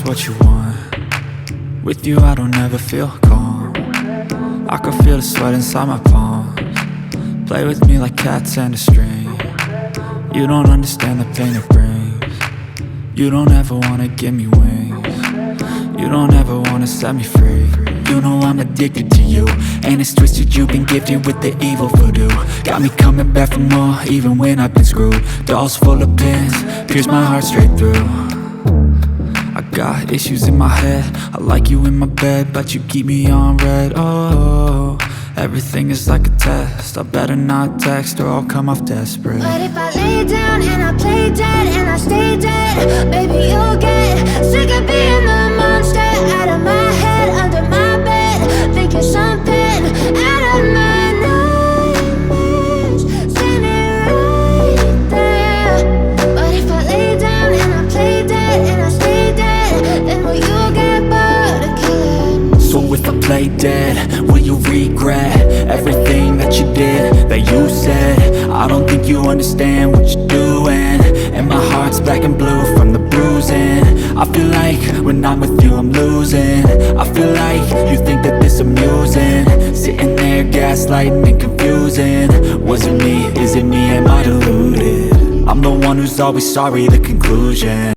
what you want. With you I don't ever feel calm. I can feel the sweat inside my palms. Play with me like cats and a string. You don't understand the pain it brings. You don't ever wanna give me wings. You don't ever wanna set me free. You know I'm addicted to you, and it's twisted, you've been gifted with the evil voodoo. Got me coming back for more, even when I've been screwed. Dolls full of pins, pierce my heart straight through. I got issues in my head, I like you in my bed, but you keep me on red. Oh, everything is like a test, I better not text or I'll come off desperate. But if I lay down and I play dead and I stay dead, baby you'll get sick of being the monster out of my head, under my bed, thinking something out of my nightmares, standing right there. But if I lay down and I play dead and I stay dead, then will you get bored of killing? So if I play dead, will you regret everything that you did, that you said? I don't think you understand what you're doing, and my heart's black and blue from the bruising. I feel like when I'm with you I'm losing. I feel like you think that this amusing, sitting there gaslighting and confusing. Was it me? Is it me? Am I deluded? I'm the one who's always sorry, the conclusion.